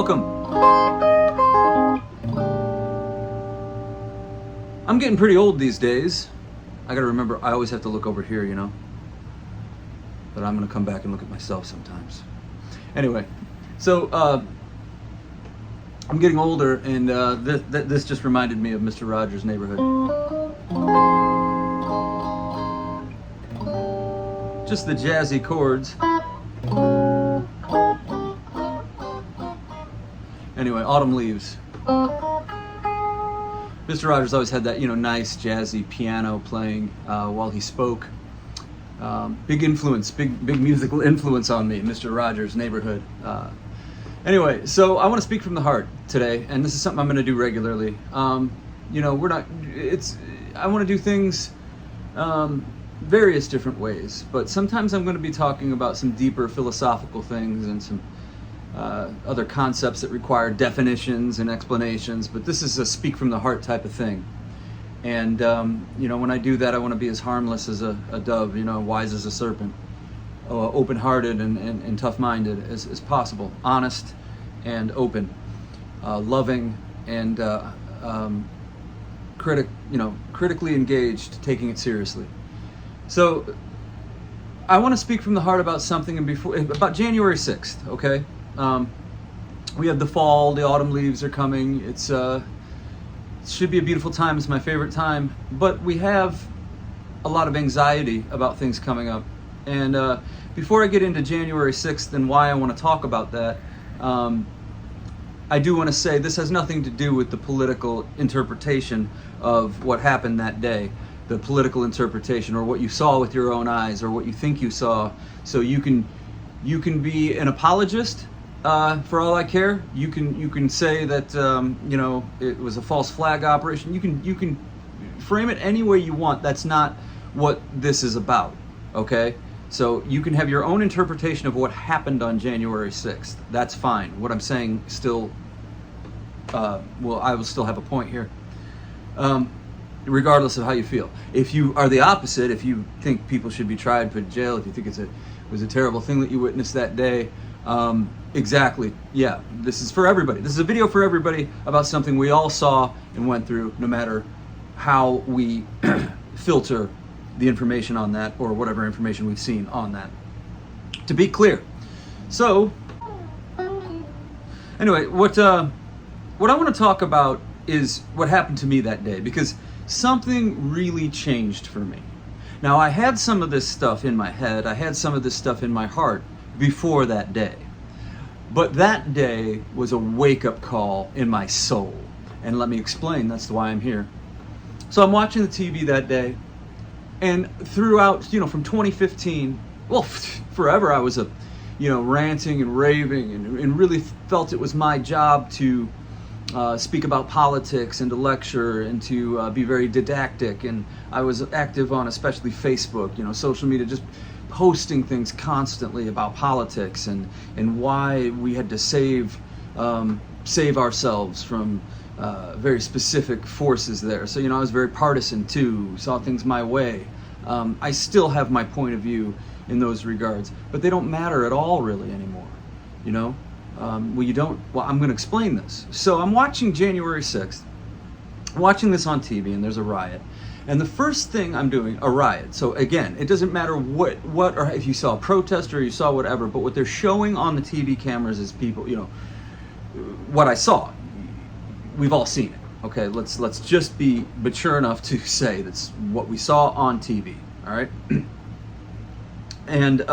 Welcome. I'm getting pretty old these days. I gotta remember, I always have to look over here, you know? But I'm gonna come back and look at myself sometimes. Anyway, so I'm getting older, and this just reminded me of Mr. Rogers' Neighborhood. Just the jazzy chords. Anyway, Autumn Leaves. Mr. Rogers always had that, nice jazzy piano playing while he spoke. Big influence, big musical influence on me, Mr. Rogers' Neighborhood. Anyway, so I want to speak from the heart today, and this is something I'm going to do regularly. I want to do things various different ways, but sometimes I'm going to be talking about some deeper philosophical things and some other concepts that require definitions and explanations, but this is a speak from the heart type of thing. And when I do that, I want to be as harmless as a dove, wise as a serpent, open-hearted and tough-minded as possible, honest and open, loving and critically engaged, taking it seriously. So I want to speak from the heart about something about January 6th, okay? We have the fall, the autumn leaves are coming. It should be a beautiful time. It's my favorite time, but we have a lot of anxiety about things coming up. And before I get into January 6th and why I want to talk about that, I do want to say this has nothing to do with the political interpretation of what happened that day, the political interpretation, or what you saw with your own eyes, or what you think you saw. So you can be an apologist. For all I care, you can say that it was a false flag operation. You can frame it any way you want. That's not what this is about. Okay, so you can have your own interpretation of what happened on January 6th. That's fine. What I'm saying still, I will still have a point here, regardless of how you feel. If you are the opposite, if you think people should be tried, put in jail, if you think it was a terrible thing that you witnessed that day. Exactly. Yeah, this is for everybody. This is a video for everybody about something we all saw and went through, no matter how we filter the information on that, or whatever information we've seen on that. To be clear. So, anyway, what I want to talk about is what happened to me that day, because something really changed for me. Now, I had some of this stuff in my head, I had some of this stuff in my heart before that day. But that day was a wake-up call in my soul. And let me explain, that's why I'm here. So I'm watching the TV that day, and throughout, from 2015, forever I was ranting and raving and really felt it was my job to speak about politics and to lecture and to be very didactic. And I was active on especially Facebook, social media, just posting things constantly about politics and why we had to save ourselves from very specific forces there. So I was very partisan too, saw things my way. I still have my point of view in those regards, but they don't matter at all really anymore. I'm going to explain this. So I'm watching January 6th, watching this on TV, and there's a riot. And the first thing I'm doing, a riot. So again, it doesn't matter what or if you saw a protest or you saw whatever, but what they're showing on the TV cameras is people, what I saw. We've all seen it. Okay, let's just be mature enough to say that's what we saw on TV. All right. And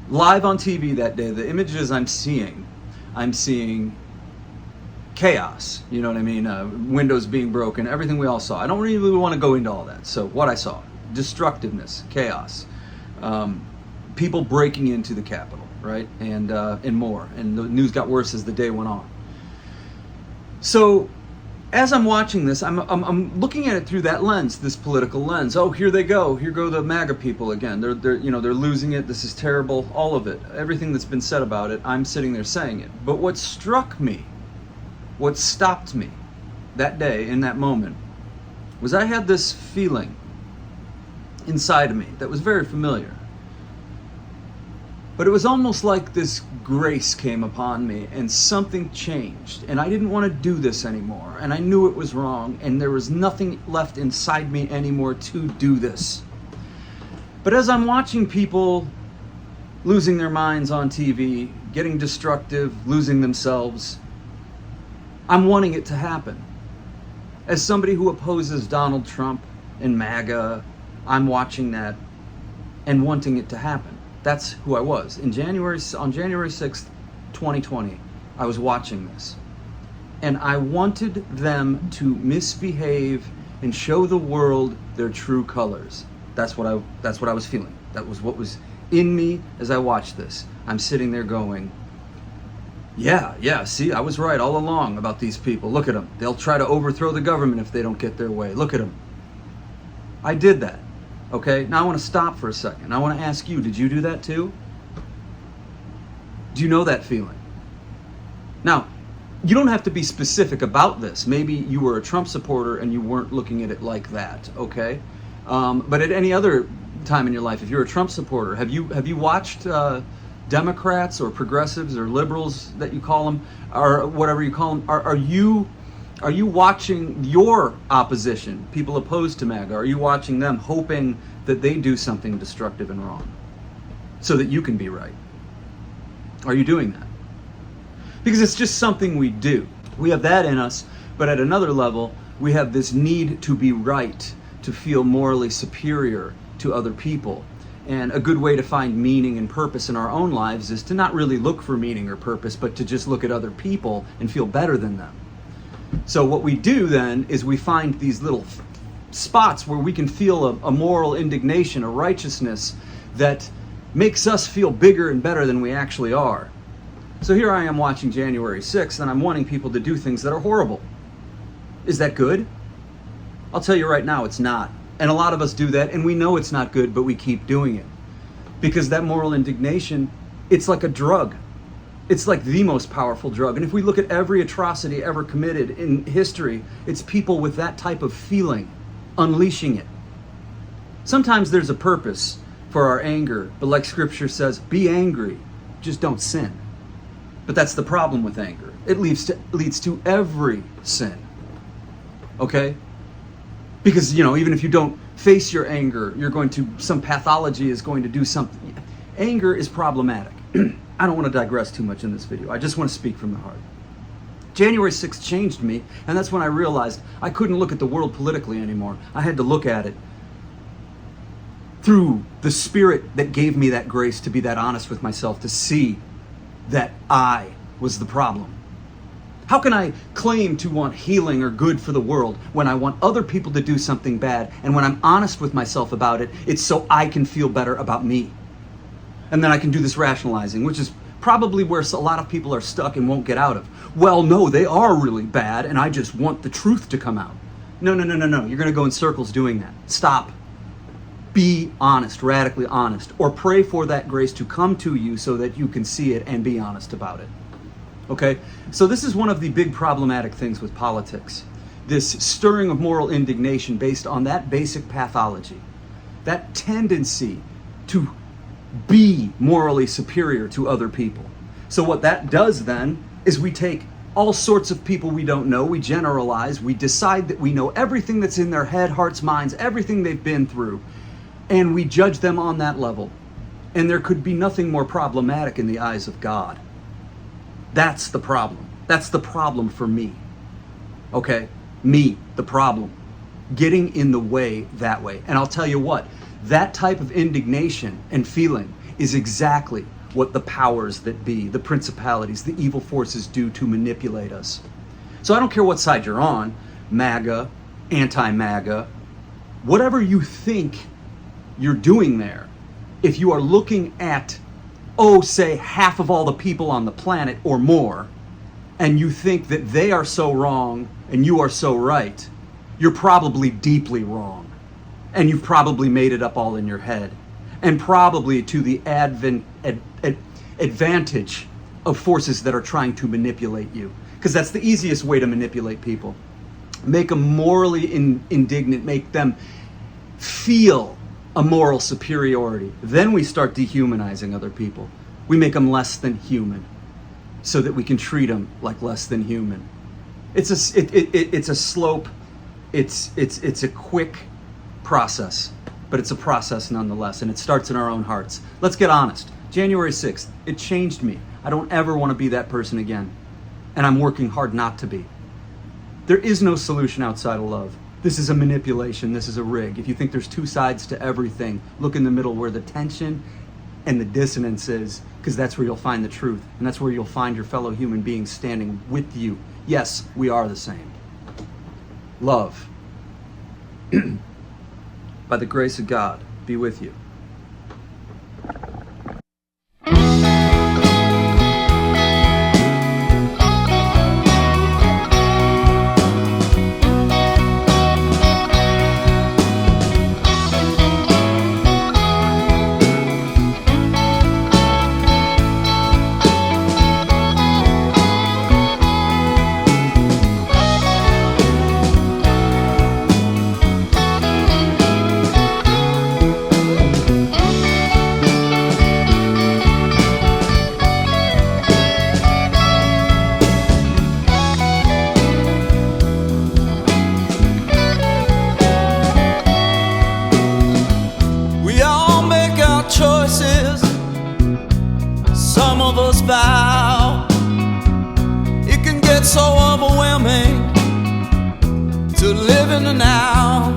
live on TV that day, the images I'm seeing chaos, you know what I mean? Windows being broken, everything we all saw. I don't really want to go into all that. So what I saw, destructiveness, chaos, people breaking into the Capitol, right? And more. And the news got worse as the day went on. So as I'm watching this, I'm looking at it through that lens, this political lens. Oh, here they go. Here go the MAGA people again. They're losing it. This is terrible. All of it. Everything that's been said about it, I'm sitting there saying it. But what struck me, what stopped me that day, in that moment, was I had this feeling inside of me that was very familiar. But it was almost like this grace came upon me and something changed. And I didn't want to do this anymore. And I knew it was wrong. And there was nothing left inside me anymore to do this. But as I'm watching people losing their minds on TV, getting destructive, losing themselves, I'm wanting it to happen. As somebody who opposes Donald Trump and MAGA, I'm watching that and wanting it to happen. That's who I was. On January 6th, 2020, I was watching this. And I wanted them to misbehave and show the world their true colors. That's what I was feeling. That was what was in me as I watched this. I'm sitting there going, yeah, see, I was right all along about these people. Look at them. They'll try to overthrow the government if they don't get their way. Look at them. I did that. Okay, now I want to stop for a second. I want to ask you, did you do that too? Do you know that feeling? Now, you don't have to be specific about this. Maybe you were a Trump supporter and you weren't looking at it like that, okay? But at any other time in your life, if you're a Trump supporter, have you watched Democrats or progressives or liberals that you call them, or whatever you call them? Are you watching your opposition, people opposed to MAGA? Are you watching them hoping that they do something destructive and wrong so that you can be right? Are you doing that? Because it's just something we do. We have that in us, but at another level, we have this need to be right, to feel morally superior to other people. And a good way to find meaning and purpose in our own lives is to not really look for meaning or purpose, but to just look at other people and feel better than them. So what we do then is we find these little spots where we can feel a moral indignation, a righteousness that makes us feel bigger and better than we actually are. So here I am watching January 6th and I'm wanting people to do things that are horrible. Is that good? I'll tell you right now, it's not. And a lot of us do that and we know it's not good, but we keep doing it. Because that moral indignation, it's like a drug. It's like the most powerful drug. And if we look at every atrocity ever committed in history, it's people with that type of feeling unleashing it. Sometimes there's a purpose for our anger, but like Scripture says, be angry, just don't sin. But that's the problem with anger. It leads to every sin. Okay? Because, even if you don't face your anger, some pathology is going to do something. Anger is problematic. I don't want to digress too much in this video. I just want to speak from the heart. January 6th changed me, and that's when I realized I couldn't look at the world politically anymore. I had to look at it through the Spirit that gave me that grace to be that honest with myself, to see that I was the problem. How can I claim to want healing or good for the world when I want other people to do something bad, and when I'm honest with myself about it, it's so I can feel better about me? And then I can do this rationalizing, which is probably where a lot of people are stuck and won't get out of. Well, no, they are really bad, and I just want the truth to come out. No. You're going to go in circles doing that. Stop. Be honest, radically honest, or pray for that grace to come to you so that you can see it and be honest about it. Okay? So this is one of the big problematic things with politics. This stirring of moral indignation based on that basic pathology. That tendency to be morally superior to other people. So what that does then is we take all sorts of people we don't know, we generalize, we decide that we know everything that's in their head, hearts, minds, everything they've been through, and we judge them on that level. And there could be nothing more problematic in the eyes of God. That's the problem. That's the problem for me. Okay? Me, the problem. Getting in the way that way. And I'll tell you what, that type of indignation and feeling is exactly what the powers that be, the principalities, the evil forces do to manipulate us. So I don't care what side you're on, MAGA, anti-MAGA, whatever you think you're doing there, if you are looking at, say half of all the people on the planet or more, and you think that they are so wrong and you are so right, you're probably deeply wrong. And you've probably made it up all in your head. And probably to the advantage of forces that are trying to manipulate you. Because that's the easiest way to manipulate people. Make them morally indignant, make them feel a moral superiority. Then we start dehumanizing other people. We make them less than human so that we can treat them like less than human. It's a slope. It's a quick process, but it's a process nonetheless, and it starts in our own hearts. Let's get honest. January 6th, it changed me. I don't ever want to be that person again, and I'm working hard not to be. There is no solution outside of love. This is a manipulation. This is a rig. If you think there's two sides to everything, look in the middle where the tension and the dissonance is, because that's where you'll find the truth, and that's where you'll find your fellow human beings standing with you. Yes, we are the same. Love, by the grace of God, be with you. Choices, some of us vow. It can get so overwhelming to live in the now.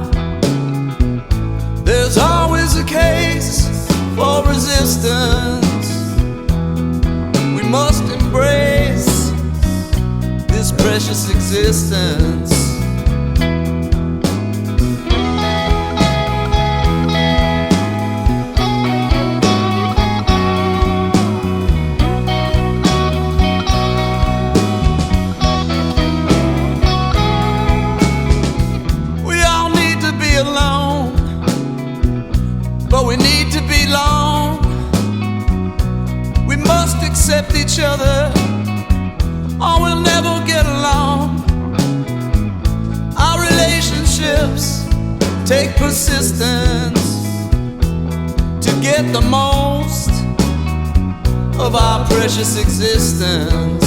There's always a case for resistance. We must embrace this precious existence. But we need to belong. We must accept each other, or we'll never get along. Our relationships take persistence to get the most of our precious existence.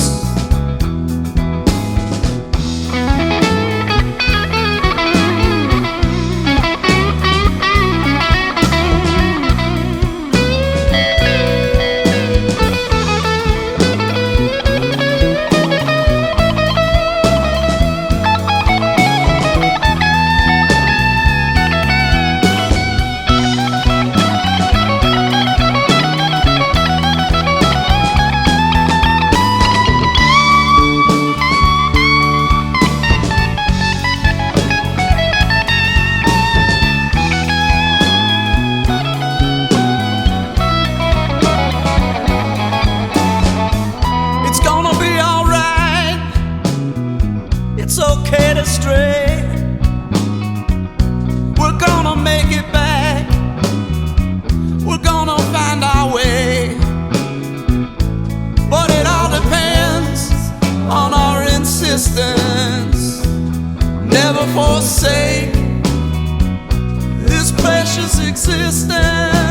It's okay to stray. We're gonna make it back. We're gonna find our way. But it all depends on our insistence. Never forsake this precious existence.